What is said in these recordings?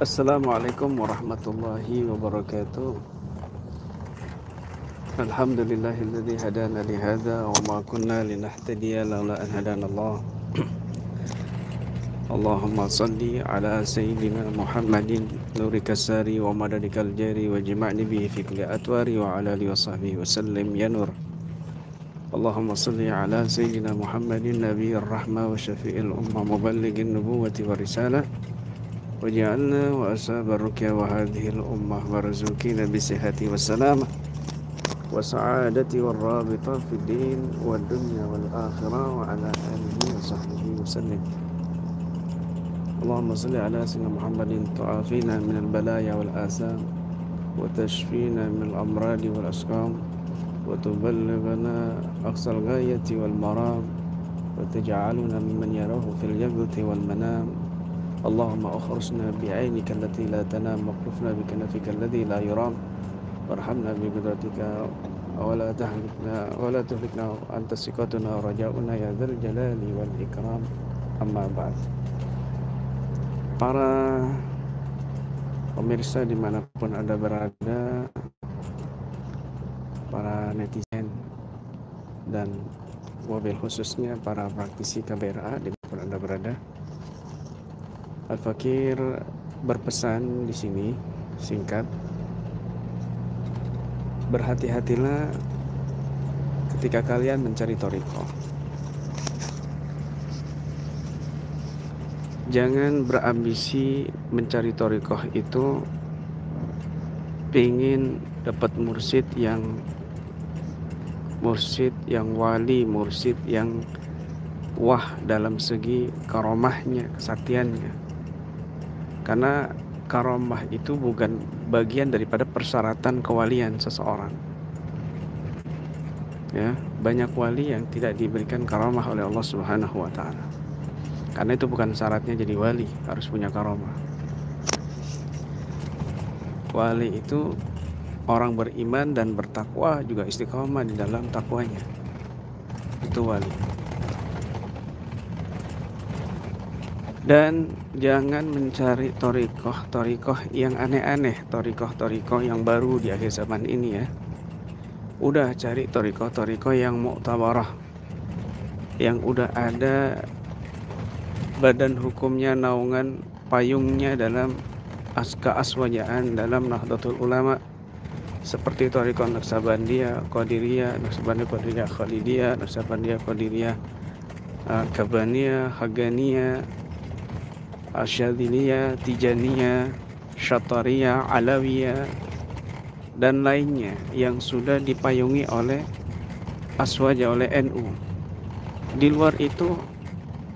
Assalamualaikum warahmatullahi wabarakatuh. Alhamdulillahilladzi hadana li hadza wa ma kunna linahtadiya laula an hadanallah. Allahumma salli ala sayyidina Muhammadin nurika sari wa madadikal jari wa jima'ni bihi fi kulli atwari wa ala alihi wa sahbihi wa sallim ya nur. Allahumma salli ala sayyidina Muhammadin nabiyyir rahmah wa syafi'il ummah muballighin nubuwwati wa risalah. Waj'alna wa ashabar ruqyah wa hadhil ummah warzuqina bisihhati wassalamah wa sa'adati warrabita fid din wad dunya wal akhirah wa ala alihi wa sahbihi wasallim. Allahumma salli ala sayyidina Muhammadin tu'afina minal balaya wal asam wa tashfina minal amradi wal asqam wa tuballighana aqsal ghayati wal maram wa taj'aluna mimman yarahu fil yaqti wal manam. Allahumma akhrusna bi'ainika allati la tanam waqfna bikanafika alladhi la yuram warhamna bi qudratika wa la tuhlikna anta siqatuna rajauna ya dzal jalali wal ikram. Amma ba'd. Para pemirsa dimanapun Anda berada, para netizen dan wabil khususnya para praktisi KBRA dimanapun Anda berada, Al-Fakir berpesan di sini singkat, berhati-hatilah ketika kalian mencari thariqah. Jangan berambisi mencari thariqah itu pingin dapat mursyid yang wali, mursyid yang wah dalam segi karomahnya, kesaktiannya. Karena karomah itu bukan bagian daripada persyaratan kewalian seseorang. Ya, banyak wali yang tidak diberikan karomah oleh Allah Subhanahu wa taala. Karena itu bukan syaratnya jadi wali, harus punya karomah. Wali itu orang beriman dan bertakwa juga istiqomah di dalam takwanya. Itu wali. Dan jangan mencari thariqah yang aneh-aneh, thariqah yang baru di akhir zaman ini ya. Udah cari thariqah yang mu'tabarah, yang udah ada badan hukumnya, naungan payungnya dalam keaswajaan dalam Nahdlatul Ulama, seperti thariqah Naqsabandiyah, Qadiriyah, Qadiriyah, Khalidiyah, Naqsabandiyah, Qadiriyah, Kabaniyah, Haganiyah, Asyadiliyah, Tijaniyah, Syatariyah, Alawiyah, dan lainnya yang sudah dipayungi oleh aswaja, oleh NU. Di luar itu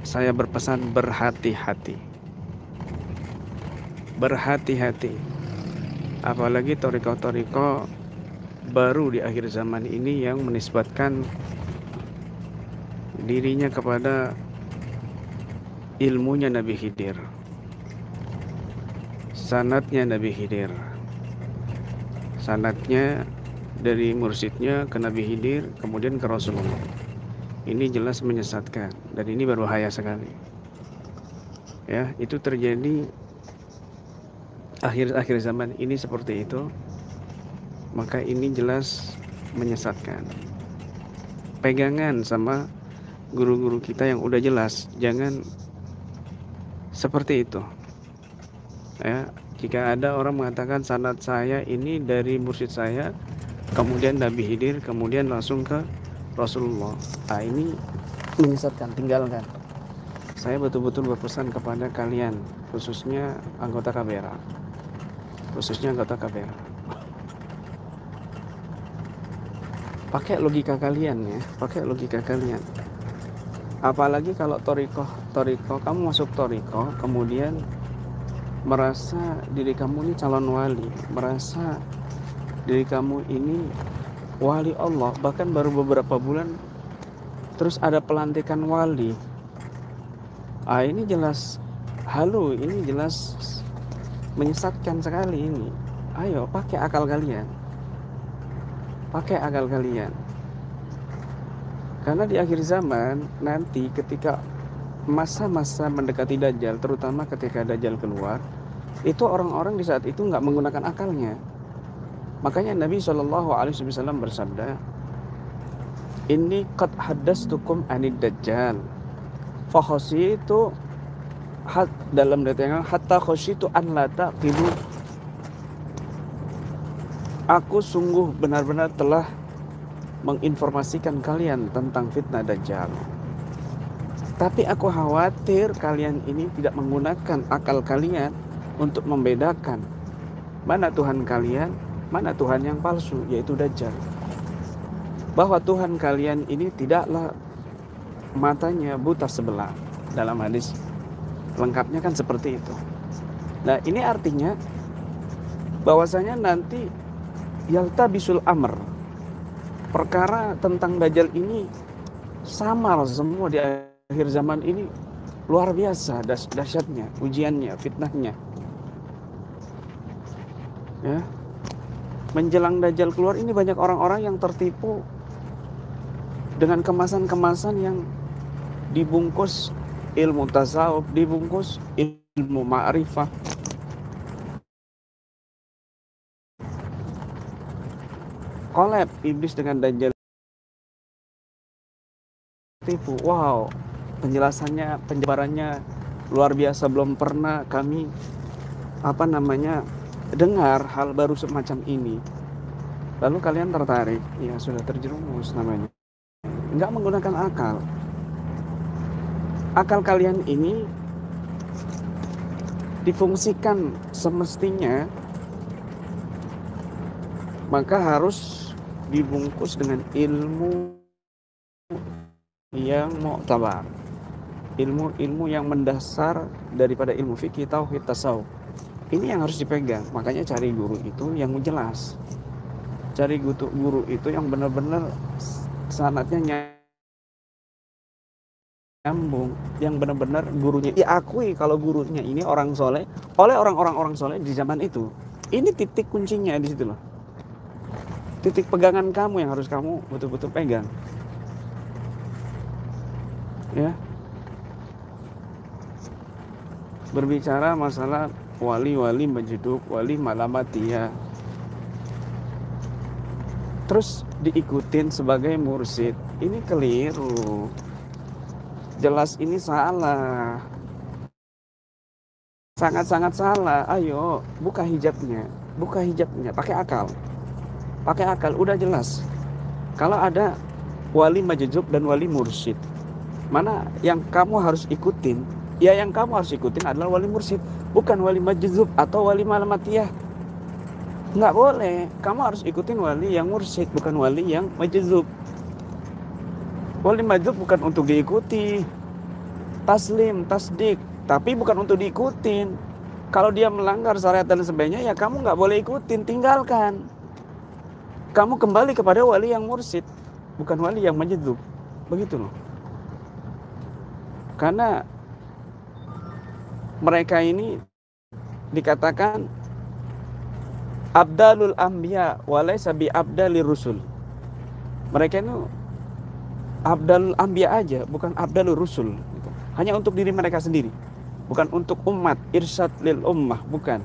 saya berpesan berhati-hati. Berhati-hati. Apalagi thariqah baru di akhir zaman ini yang menisbatkan dirinya kepada ilmunya Nabi Khidir, sanadnya Nabi Khidir, sanadnya dari mursyidnya ke Nabi Khidir kemudian ke Rasulullah. Ini jelas menyesatkan dan ini berbahaya sekali. Ya, itu terjadi akhir zaman ini seperti itu. Maka ini jelas menyesatkan. Pegangan sama guru-guru kita yang udah jelas, jangan seperti itu. Ya, jika ada orang mengatakan sanad saya ini dari mursyid saya, kemudian Nabi Khidir, kemudian langsung ke Rasulullah, ini menyesatkan, tinggalkan. Saya betul-betul berpesan kepada kalian, khususnya anggota KBRA, pakai logika kalian ya, pakai logika kalian. Apalagi kalau thariqah, kamu masuk thariqah kemudian merasa diri kamu ini calon wali, merasa diri kamu ini wali Allah, bahkan baru beberapa bulan terus ada pelantikan wali. Ini jelas halu, ini jelas menyesatkan sekali ini. Ayo pakai akal kalian. Karena di akhir zaman nanti ketika masa-masa mendekati Dajjal, terutama ketika Dajjal keluar, Itu orang-orang di saat itu nggak menggunakan akalnya. Makanya Nabi SAW bersabda, "Inni qad haddastukum anid dajjal, fa khasyitu dalam detail hatta khasyitu an la taqilu." Aku sungguh benar-benar telah menginformasikan kalian tentang fitnah dajjal. Tapi aku khawatir kalian ini tidak menggunakan akal kalian untuk membedakan mana Tuhan kalian, mana Tuhan yang palsu, yaitu dajjal. Bahwa Tuhan kalian ini tidaklah matanya buta sebelah. Dalam hadis lengkapnya kan seperti itu. Nah, ini artinya bahwasanya nanti yaltabisul amr, perkara tentang dajjal ini samar semua di akhir zaman ini, luar biasa dahsyatnya, ujiannya, fitnahnya. Ya. Menjelang dajjal keluar ini banyak orang-orang yang tertipu dengan kemasan-kemasan yang dibungkus ilmu tasawuf, dibungkus ilmu ma'rifah. Kolab iblis dengan dajjal, tipu. Wow, penjelasannya, penjabarannya luar biasa, belum pernah kami dengar hal baru semacam ini. Lalu kalian tertarik, ya sudah terjerumus namanya. Enggak menggunakan akal. Akal kalian ini difungsikan semestinya, maka harus dibungkus dengan ilmu yang mu'tabar, ilmu-ilmu yang mendasar daripada ilmu fikih, tauhid, tasawuf. Ini yang harus dipegang. Makanya cari guru itu yang jelas, cari guru itu yang benar-benar sanadnya nyambung, yang benar-benar gurunya diakui kalau gurunya ini orang soleh oleh orang-orang soleh di zaman itu. Ini titik kuncinya di situ loh. Titik pegangan kamu yang harus kamu betul-betul pegang. Ya. Berbicara masalah wali-wali majdub, wali malamatiyah, terus diikutin sebagai mursyid, ini keliru. Jelas ini salah. Sangat-sangat salah. Ayo, buka hijabnya, pakai akal. Pakai akal, udah jelas. Kalau ada wali majdub dan wali mursyid, mana yang kamu harus ikutin? Ya, yang kamu harus ikutin adalah wali mursyid, bukan wali majdub atau wali malamatiyah. Nggak boleh. Kamu harus ikutin wali yang mursyid, bukan wali yang majdub. Wali majdub bukan untuk diikuti, taslim, tasdik, tapi bukan untuk diikutin. Kalau dia melanggar syariat dan sebagainya, ya kamu nggak boleh ikutin, tinggalkan. Kamu kembali kepada wali yang mursyid, bukan wali yang majdub. Begitu loh. Karena mereka ini dikatakan abdalul anbiya walaysa bi abdalir rusul. Mereka itu abdalul anbiya aja, bukan abdalur rusul. Hanya untuk diri mereka sendiri, bukan untuk umat, irsyad lil ummah, bukan.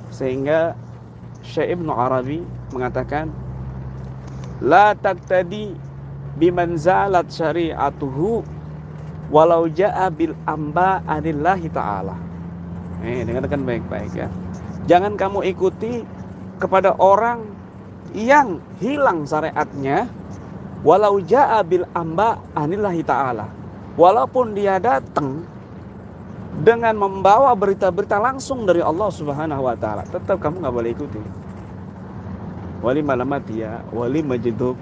Sehingga Syekh Ibnu Arabi mengatakan, la taqtadi biman zalat syari'atuhu walau ja'a bil amba anillahi ta'ala. Dengarkan baik-baik ya. Jangan kamu ikuti kepada orang yang hilang syariatnya, walau ja'a bil amba anillahi ta'ala, walaupun dia datang dengan membawa berita-berita langsung dari Allah Subhanahu wa taala, tetap kamu nggak boleh ikuti. Wali malamatiyah, wali majdub,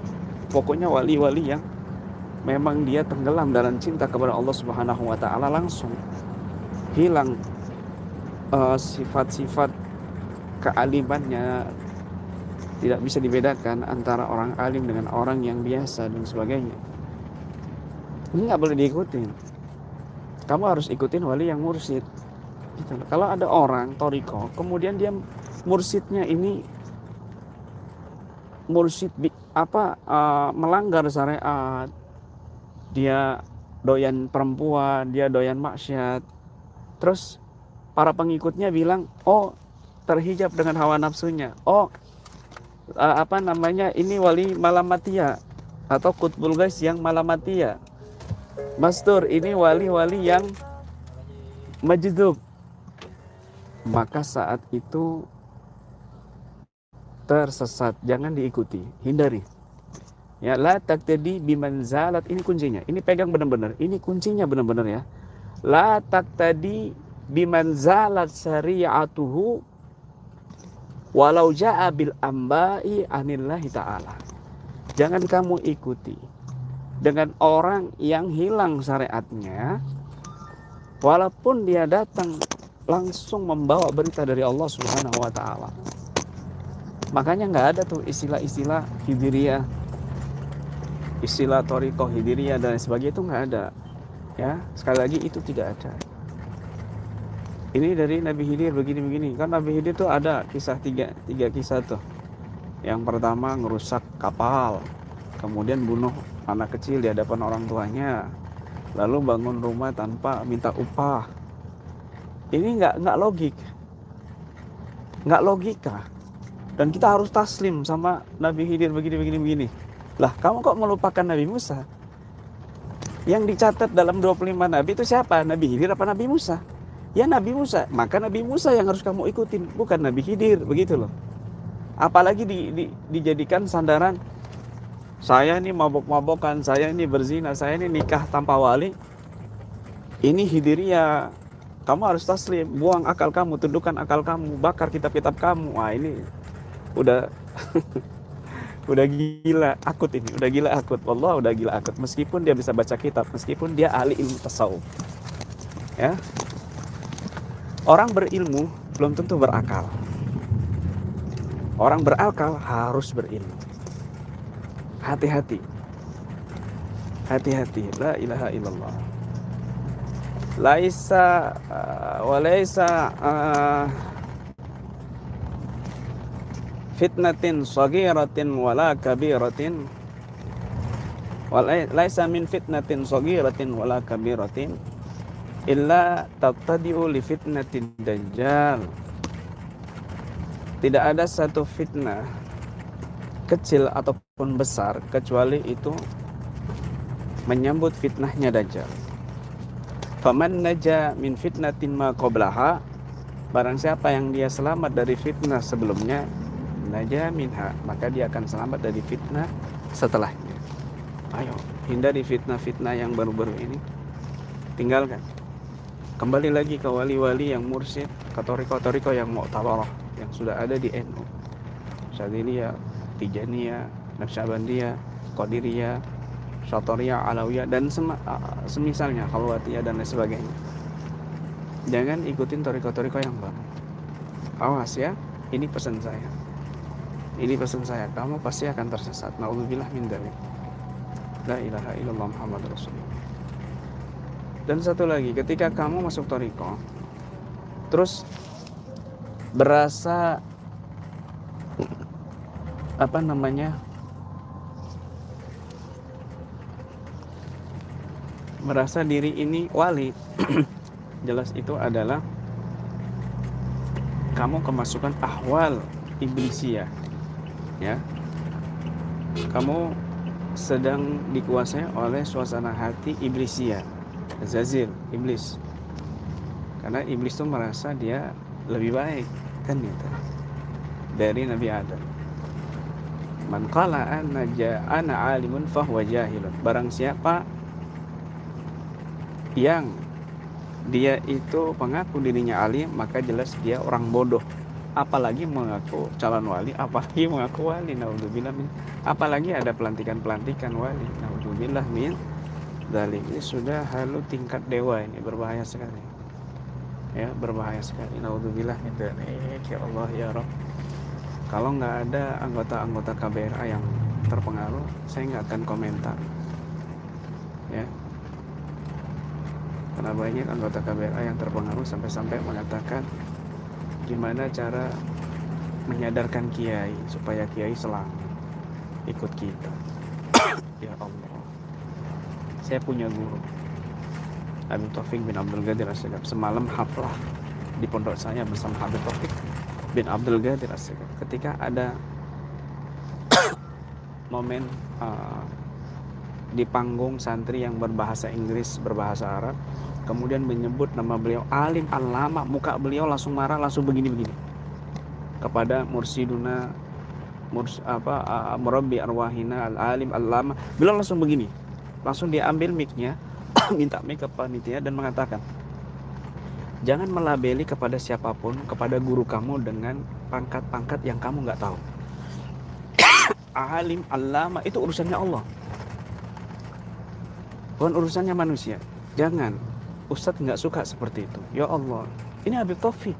pokoknya wali-wali yang memang dia tenggelam dalam cinta kepada Allah Subhanahu wa taala, langsung hilang sifat-sifat kealimannya, tidak bisa dibedakan antara orang alim dengan orang yang biasa dan sebagainya. Ini nggak boleh diikutin. Kamu harus ikutin wali yang mursyid. Gitu. Kalau ada orang toriko, kemudian dia mursyidnya ini mursyid melanggar syariat, dia doyan perempuan, dia doyan maksiat, terus para pengikutnya bilang, oh terhijab dengan hawa nafsunya, oh ini wali malamatia atau kutbul guys yang malamatia, mastur ini wali-wali yang majdub. Maka saat itu tersesat, jangan diikuti, hindari. Ya, la taqtadi bimanzalat, ini kuncinya. Ini pegang benar-benar. Ini kuncinya benar-benar ya. La taqtadi bimanzalat syari'atuhu walau ja'a bil amba'i anillahi ta'ala. Jangan kamu ikuti dengan orang yang hilang syariatnya walaupun dia datang langsung membawa berita dari Allah Subhanahu wa taala. Makanya nggak ada tuh istilah-istilah Hidiriyah, istilah Thariqah Hidiriyah dan sebagainya, itu nggak ada. Ya, sekali lagi itu tidak ada. Ini dari Nabi Khidir begini-begini. Kan Nabi Khidir tuh ada kisah tiga kisah tuh. Yang pertama ngerusak kapal, kemudian bunuh anak kecil di hadapan orang tuanya, lalu bangun rumah tanpa minta upah. Ini nggak logika. Dan kita harus taslim sama Nabi Khidir begini. Lah, kamu kok melupakan Nabi Musa? Yang dicatat dalam 25 Nabi itu siapa? Nabi Khidir apa Nabi Musa? Ya Nabi Musa. Maka Nabi Musa yang harus kamu ikutin, bukan Nabi Khidir, begitu loh. Apalagi dijadikan sandaran, saya ini mabok-mabokan, saya ini berzina, saya ini nikah tanpa wali. Ini Hidiriyah. Kamu harus taslim, buang akal kamu, tundukkan akal kamu, bakar kitab-kitab kamu. Wah, ini udah udah gila akut ini, udah gila akut. Wallah, udah gila akut. Meskipun dia bisa baca kitab, meskipun dia ahli ilmu tasawuf. Ya. Orang berilmu belum tentu berakal. Orang berakal harus berilmu. Hati-hati. Hati-hati. La ilaha illallah. Laisa fitnatin saghiratin wala kabiratin. Laisa min fitnatin saghiratin wala kabiratin illa tabtadi'u li fitnatin dajjal. Tidak ada satu fitnah kecil ataupun besar kecuali itu menyambut fitnahnya Dajjal. Faman naja min fitnatin ma qablaha, barang siapa yang dia selamat dari fitnah sebelumnya, naja minha, maka dia akan selamat dari fitnah setelahnya. Ayo, hindari fitnah-fitnah yang baru-baru ini. Tinggalkan. Kembali lagi ke wali-wali yang mursyid, ke thariqah-thariqah yang mu'tabarah, yang sudah ada di NU. Syadziliyah, Tijaniyah, Naqsyabandiyah, Qadiriyah, Syatariyah, Alawiyah, dan semisalnya, Khalwatiyah dan lain sebagainya. Jangan ikutin thariqah-thariqah yang baru. Awas ya, ini pesan saya. Ini pesan saya, kamu pasti akan tersesat. Na'udzubillah min dzalik. La ilaha illallah Muhammad Rasulullah. Dan satu lagi, ketika kamu masuk thariqah, terus berasa merasa diri ini wali, jelas itu adalah kamu kemasukan ahwal iblisiyah, ya. Kamu sedang dikuasai oleh suasana hati iblisiyah, zazil, iblis. Karena iblis itu merasa dia lebih baik, kan gitu, dari Nabi Adam. Man qala ana alimun fahuwa jahilun. Barang siapa yang dia itu mengaku dirinya alim, maka jelas dia orang bodoh. Apalagi mengaku calon wali, apalagi mengaku wali. Naudzubillah min. Apalagi ada pelantikan-pelantikan wali. Naudzubillah min dzalik. Ini sudah halu tingkat dewa, ini berbahaya sekali. Ya, berbahaya sekali. Naudzubillah min dzalik. Ya Allah ya Rabb. Kalau nggak ada anggota-anggota KBRA yang terpengaruh, saya nggak akan komentar. Ya. Karena banyak anggota KBRA yang terpengaruh sampai-sampai mengatakan gimana cara menyadarkan kiai supaya kiai selalu ikut kita. Ya Allah. Saya punya guru, Habib Taufik bin Abdul Qadir As-Sagaf, semalam haflah di pondok saya bersama Habib Taufik bin Abdul Qadir As-Segaf. Ketika ada momen di panggung santri yang berbahasa Inggris, berbahasa Arab, kemudian menyebut nama beliau alim alama, muka beliau langsung marah, langsung begini-begini kepada mursiduna murabbi arwahina al-alim al-lama. Beliau langsung begini, langsung dia ambil mic-nya minta mic ke panitia dan mengatakan, jangan melabeli kepada siapapun, kepada guru kamu dengan pangkat-pangkat yang kamu nggak tahu. Alim al-lama itu urusannya Allah, bukan urusannya manusia. Jangan, Ustadz nggak suka seperti itu. Ya Allah, ini Habib Taufik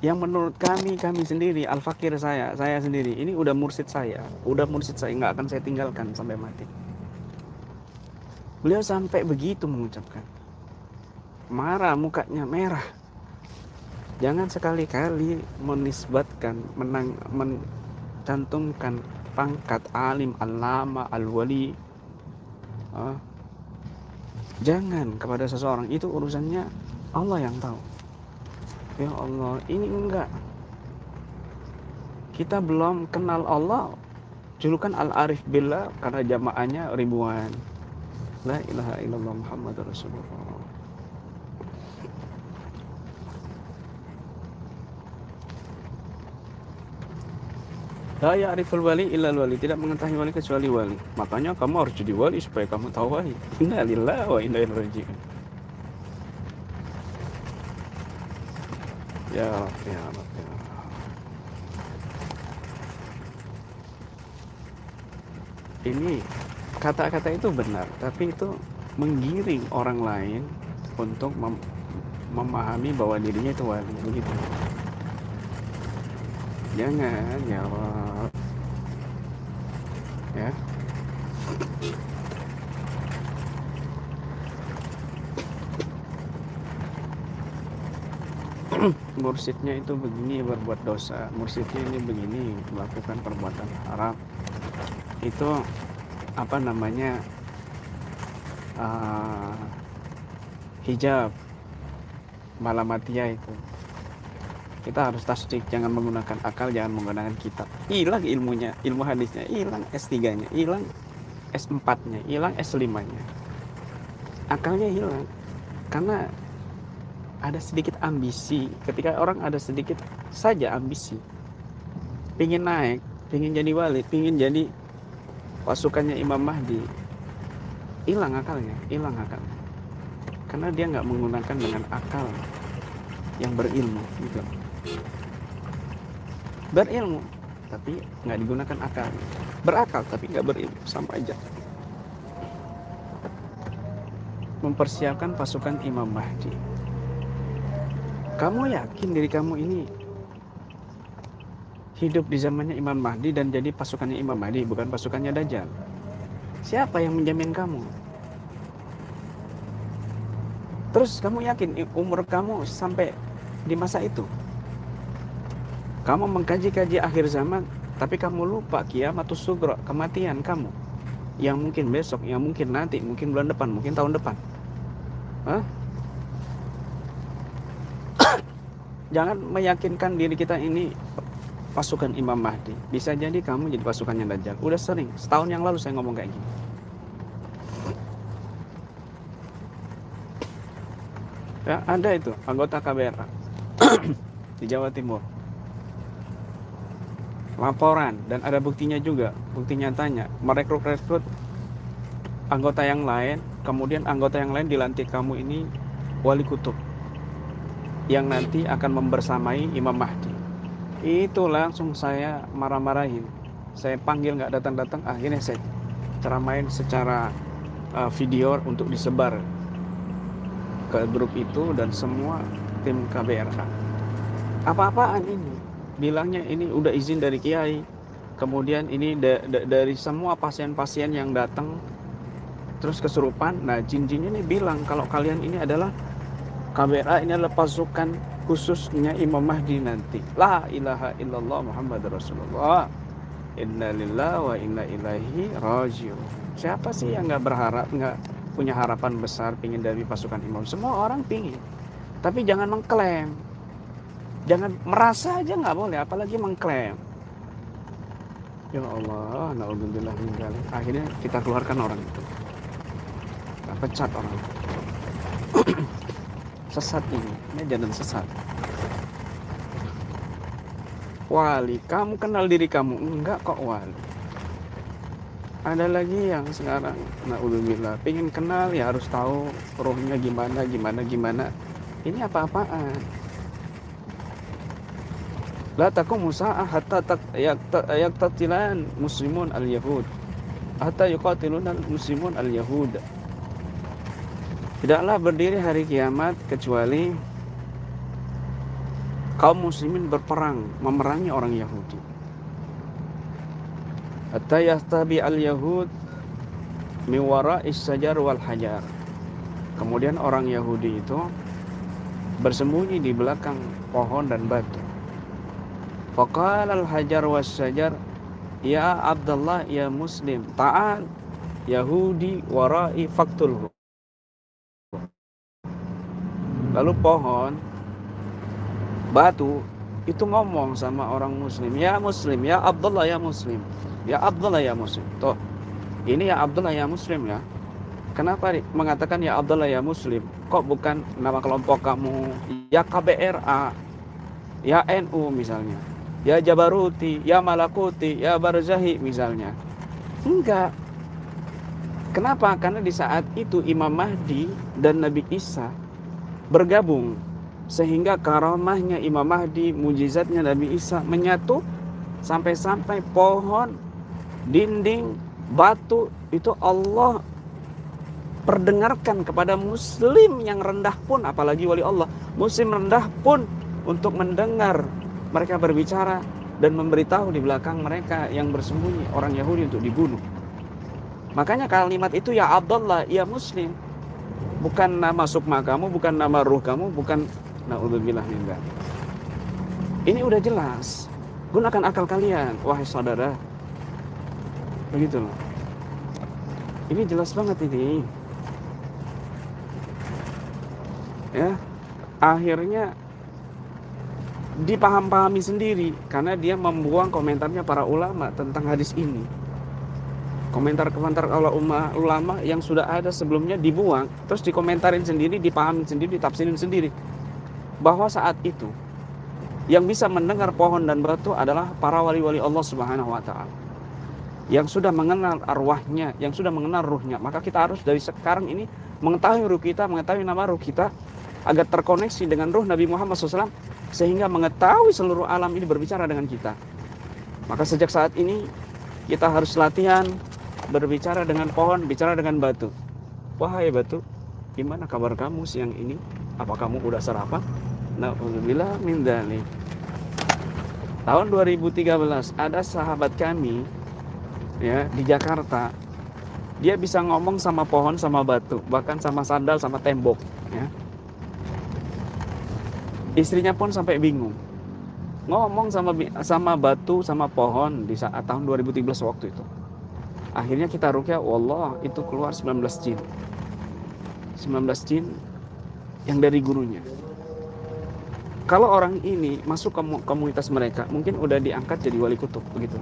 yang menurut kami sendiri, Al-Fakir saya sendiri, ini udah mursid saya, nggak akan saya tinggalkan sampai mati. Beliau sampai begitu mengucapkan, marah, mukanya merah. Jangan sekali-kali menisbatkan, mencantumkan pangkat alim, alama, al-wali, jangan kepada seseorang. Itu urusannya Allah yang tahu. Ya Allah, ini enggak. Kita belum kenal Allah, julukan Al-Arif Billah karena jamaahnya ribuan. La ilaha illallah Muhammadur Rasulullah. La ya'riful wali illal wali, tidak mengetahui wali kecuali wali. Makanya kamu harus jadi wali supaya kamu tahu wali. Inna lillahi wa inna ilaihi raji'un. Ya Rabb, ya Rabb, ya Rabb. Ini kata-kata itu benar, tapi itu menggiring orang lain untuk memahami bahwa dirinya itu wali, begitu. Jangan, ya Rabb. Ya. Mursidnya itu begini berbuat dosa, mursidnya ini begini melakukan perbuatan haram. Itu apa namanya, hijab malamatia itu. Kita harus tasdik, jangan menggunakan akal, jangan menggunakan kitab. Hilang ilmunya, ilmu hadisnya hilang, S3-nya hilang, S4-nya hilang, S5-nya. Akalnya hilang karena ada sedikit ambisi. Ketika orang ada sedikit saja ambisi, pingin naik, pingin jadi wali, pingin jadi pasukannya Imam Mahdi, hilang akalnya. Karena dia nggak menggunakan dengan akal yang berilmu, gitu. Berilmu, tapi nggak digunakan akal. Berakal, tapi nggak berilmu, sama aja. Mempersiapkan pasukan Imam Mahdi. Kamu yakin diri kamu ini hidup di zamannya Imam Mahdi dan jadi pasukannya Imam Mahdi, bukan pasukannya Dajjal? Siapa yang menjamin kamu? Terus kamu yakin umur kamu sampai di masa itu? Kamu mengkaji-kaji akhir zaman, tapi kamu lupa kiamatus sugra, kematian kamu, yang mungkin besok, yang mungkin nanti, mungkin bulan depan, mungkin tahun depan. Jangan meyakinkan diri kita ini pasukan Imam Mahdi. Bisa jadi kamu jadi pasukannya Dajjal. Udah sering, setahun yang lalu saya ngomong kayak gini. Ya, ada itu anggota KBRA di Jawa Timur, laporan, dan ada buktinya juga, bukti nyatanya, merekrut anggota yang lain, kemudian anggota yang lain dilantik, kamu ini wali kutub yang nanti akan membersamai Imam Mahdi. Itu langsung saya marah-marahin, saya panggil nggak datang-datang, akhirnya saya ceramain secara video untuk disebar ke grup itu dan semua tim KBRA. Apa-apaan ini? Bilangnya ini udah izin dari kiai, kemudian ini dari semua pasien-pasien yang datang terus kesurupan. Nah, jin-jin ini bilang kalau kalian ini adalah KBRA, ini adalah pasukan khususnya Imam Mahdi nanti. La ilaha illallah Muhammadur Rasulullah. Inna lillahi wa inna ilaihi raji'un. Siapa sih yang nggak berharap, nggak punya harapan besar, pingin dari pasukan imam. Semua orang pingin, tapi jangan mengklaim, jangan merasa aja nggak boleh, apalagi mengklaim. Ya Allah, naudzubillah min dzalik. Akhirnya kita keluarkan orang itu, kita pecat orang itu. Sesat ini jalan sesat. Wali, kamu kenal diri kamu? Enggak kok wali. Ada lagi yang sekarang, naudzubillah, pengen kenal ya harus tahu rohnya gimana. Ini apa-apaan? La taqumu sa'ah hatta yaqtatilan muslimun al-yahud hatta yuqatiluna al-muslimun al-yahud. Tidaklah berdiri hari kiamat kecuali kaum muslimin berperang memerangi orang Yahudi. Hatta yastabi al-yahud min wara'is sajar wal hajar. Kemudian orang Yahudi itu bersembunyi di belakang pohon dan batu. Faqala al-hajar was sajar, ya Abdullah ya Muslim, ta'al Yahudi wara'i faktulhu. Lalu pohon, batu itu ngomong sama orang Muslim, ya Muslim, ya Abdullah ya Muslim, ya Abdullah ya Muslim. Toh, ini ya Abdullah ya Muslim ya. Kenapa mengatakan ya Abdullah ya Muslim? Kok bukan nama kelompok kamu, ya KBRA, ya NU misalnya, ya Jabaruti, ya Malakuti, ya Barzahi misalnya? Enggak. Kenapa? Karena di saat itu Imam Mahdi dan Nabi Isa bergabung, sehingga karamahnya Imam Mahdi, mujizatnya Nabi Isa menyatu, sampai-sampai pohon, dinding, batu itu Allah perdengarkan kepada muslim yang rendah pun, apalagi wali Allah, muslim rendah pun untuk mendengar mereka berbicara dan memberitahu di belakang mereka yang bersembunyi orang Yahudi untuk dibunuh. Makanya kalimat itu ya Abdullah, ya Muslim, bukan nama sukma kamu, bukan nama ruh kamu, bukan naudzubillah min dzalik. Ini udah jelas. Gunakan akal kalian, wahai saudara. Begitu loh. Ini jelas banget ini. Ya, akhirnya dipaham-pahami sendiri karena dia membuang komentarnya para ulama tentang hadis ini. Komentar-komentar ulama yang sudah ada sebelumnya dibuang, terus dikomentarin sendiri, dipahamin sendiri, ditafsirin sendiri. Bahwa saat itu yang bisa mendengar pohon dan batu adalah para wali-wali Allah Subhanahu wa taala. Yang sudah mengenal arwahnya, yang sudah mengenal ruhnya. Maka kita harus dari sekarang ini mengetahui ruh kita, mengetahui nama ruh kita, agar terkoneksi dengan ruh Nabi Muhammad SAW, sehingga mengetahui seluruh alam ini berbicara dengan kita. Maka sejak saat ini kita harus latihan berbicara dengan pohon, bicara dengan batu. Wahai batu, gimana kabar kamu siang ini? Apa kamu udah sarapan? Na'udzubillah min dzalik. Tahun 2013 ada sahabat kami ya di Jakarta. Dia bisa ngomong sama pohon, sama batu, bahkan sama sandal, sama tembok ya. Istrinya pun sampai bingung. Ngomong sama batu, sama pohon di saat tahun 2013 waktu itu. Akhirnya kita ruqyah, wallah itu keluar 19 jin. 19 jin yang dari gurunya. Kalau orang ini masuk ke komunitas mereka, mungkin udah diangkat jadi wali kutub begitu.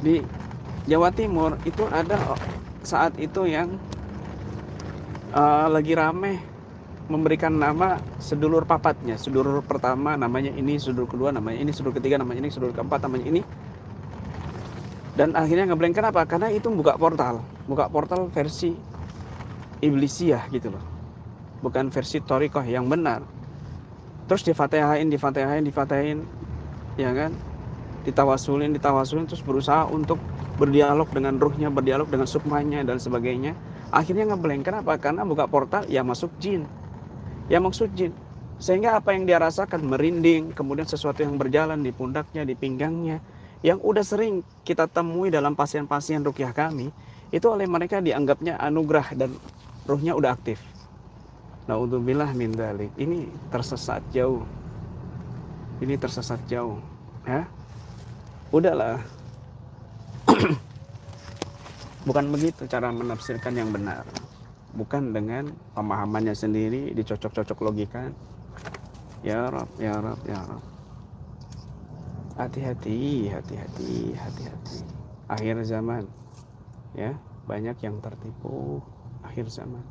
Di Jawa Timur itu ada saat itu yang lagi rame memberikan nama sedulur papatnya. Sedulur pertama namanya ini, sedulur kedua namanya ini, sedulur ketiga namanya ini, sedulur keempat namanya ini. Dan akhirnya ngeblank. Kenapa? Karena itu buka portal versi iblisiyah gitu loh, bukan versi thariqah yang benar. Terus difatihain ya kan, ditawasulin terus berusaha untuk berdialog dengan ruhnya, berdialog dengan sukmanya dan sebagainya. Akhirnya ngeblank. Kenapa? Karena buka portal ya masuk jin, sehingga apa yang dia rasakan merinding, kemudian sesuatu yang berjalan di pundaknya, di pinggangnya, yang udah sering kita temui dalam pasien-pasien ruqyah kami, itu oleh mereka dianggapnya anugerah dan ruhnya udah aktif. Naudzubillah min dzalik. Ini tersesat jauh. Ya. Udahlah. Bukan begitu cara menafsirkan yang benar. Bukan dengan pemahamannya sendiri dicocok-cocok logikan. Ya Rab, ya Rab, ya Rab. Hati-hati, hati-hati, hati-hati. Akhir zaman, ya, banyak yang tertipu akhir zaman.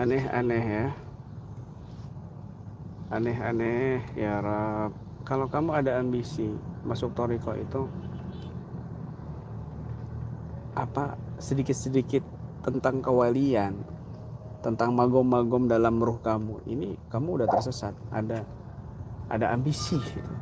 Aneh-aneh ya. Aneh-aneh ya Rab. Kalau kamu ada ambisi masuk Toriko itu, apa sedikit-sedikit tentang kewalian, tentang magom-magom dalam ruh kamu, ini kamu udah tersesat. Ada ambisi gitu.